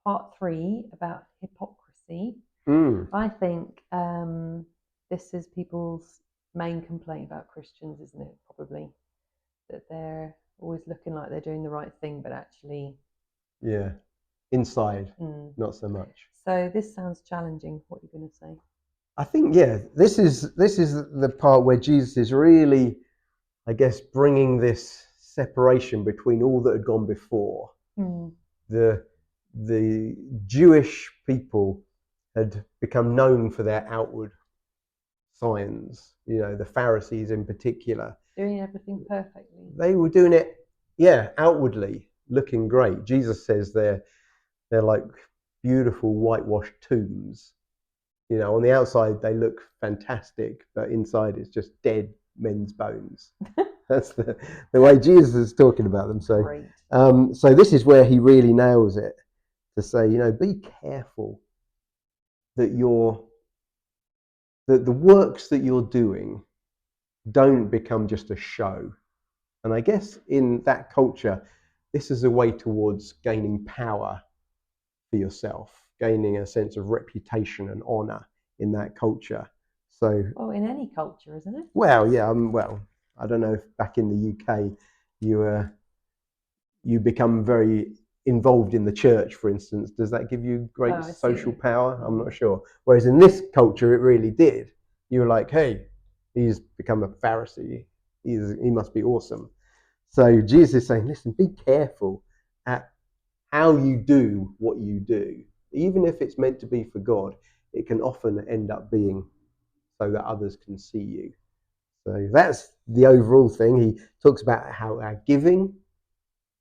part 3 about hypocrisy. I think this is people's main complaint about Christians, isn't it? Probably that they're always looking like they're doing the right thing, but actually, yeah, inside, not so much. So this sounds challenging. What are you going to say? I think, yeah, this is the part where Jesus is really, I guess, bringing this separation between all that had gone before. The Jewish people had become known for their outward signs, the Pharisees in particular. Doing everything perfectly. They were doing it, outwardly, looking great. Jesus says they're like beautiful whitewashed tombs. On the outside they look fantastic, but inside it's just dead men's bones. That's the way Jesus is talking about them. So this is where he really nails it, to say, be careful that the works that you're doing don't become just a show. And I guess in that culture, this is a way towards gaining power for yourself, gaining a sense of reputation and honor in that culture. So, in any culture, isn't it? Well, yeah. I don't know if back in the UK you become very involved in the church, for instance. Does that give you great social power? I'm not sure. Whereas in this culture, it really did. You were like, hey, he's become a Pharisee. He must be awesome. So Jesus is saying, listen, be careful at how you do what you do. Even if it's meant to be for God, it can often end up being so that others can see you. So that's the overall thing. He talks about how our giving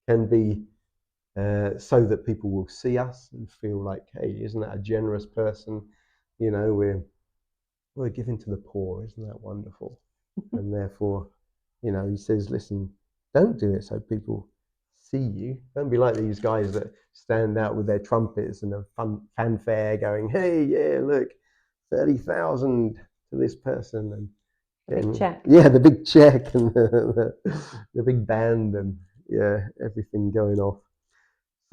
can be so that people will see us and feel like, hey, isn't that a generous person? We're giving to the poor. Isn't that wonderful? And therefore, he says, listen, don't do it so people see you. Don't be like these guys that stand out with their trumpets and a fanfare going, hey, yeah, look, 30,000 to this person. And the big check. Yeah, the big check and the big band and everything going off.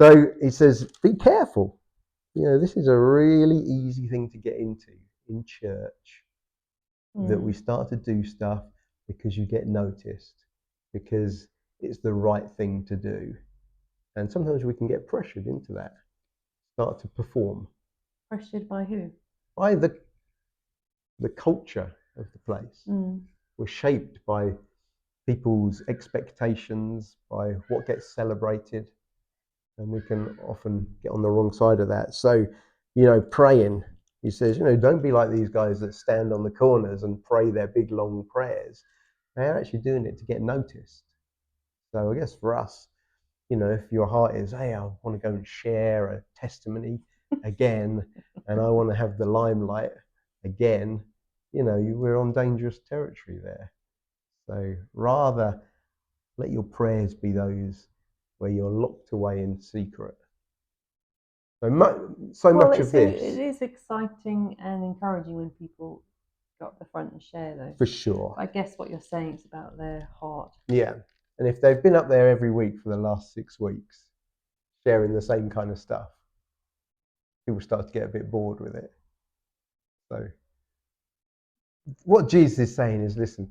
So he says, be careful. This is a really easy thing to get into in church, that we start to do stuff because you get noticed, because it's the right thing to do. And sometimes we can get pressured into that, start to perform. Pressured by who? By the culture of the place. We're shaped by people's expectations, by what gets celebrated, and we can often get on the wrong side of that. So, praying, he says, don't be like these guys that stand on the corners and pray their big long prayers. They're actually doing it to get noticed. So I guess for us, if your heart is, hey, I want to go and share a testimony again, and I want to have the limelight again, we're on dangerous territory there. So rather let your prayers be those where you're locked away in secret. So much of this. It is exciting and encouraging when people go up the front and share, though. For sure. I guess what you're saying is about their heart. Yeah. And if they've been up there every week for the last 6 weeks, sharing the same kind of stuff, people start to get a bit bored with it. So what Jesus is saying is, listen,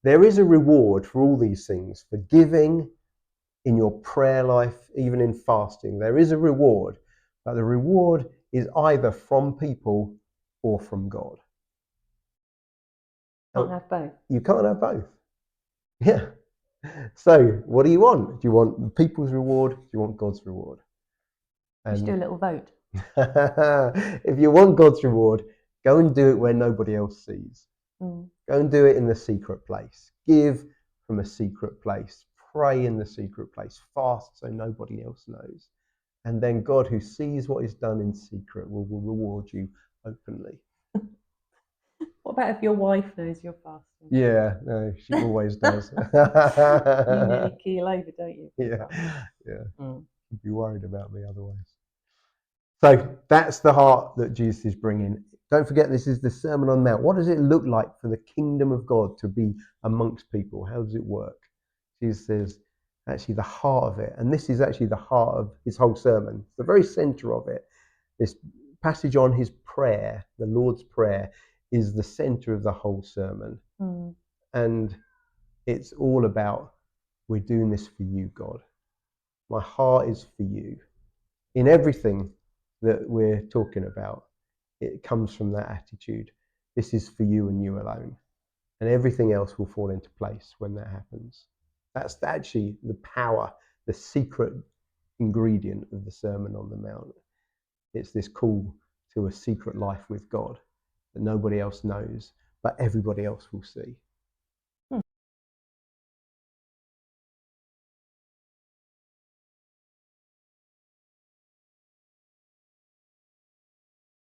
there is a reward for all these things, for giving, in your prayer life, even in fasting. There is a reward, but the reward is either from people or from God. Can't have both. You can't have both. Yeah. So what do you want? Do you want people's reward? Do you want God's reward? You should do a little vote. If you want God's reward, go and do it where nobody else sees. Go and do it in the secret place. Give from a secret place. Pray in the secret place. Fast so nobody else knows. And then God, who sees what is done in secret, will reward you openly. What about if your wife knows you're fasting? Yeah, no, she always does. You nearly keel over, don't you? Yeah. You'd be worried about me otherwise. So that's the heart that Jesus is bringing. Don't forget, this is the Sermon on the Mount. What does it look like for the kingdom of God to be amongst people? How does it work? Jesus says, actually the heart of it. And this is actually the heart of his whole sermon, the very center of it. This passage on his prayer, the Lord's Prayer, is the center of the whole sermon. And it's all about, we're doing this for you, God. My heart is for you. In everything that we're talking about, it comes from that attitude. This is for you and you alone. And everything else will fall into place when that happens. That's actually the power, the secret ingredient of the Sermon on the Mount. It's this call to a secret life with God that nobody else knows, but everybody else will see.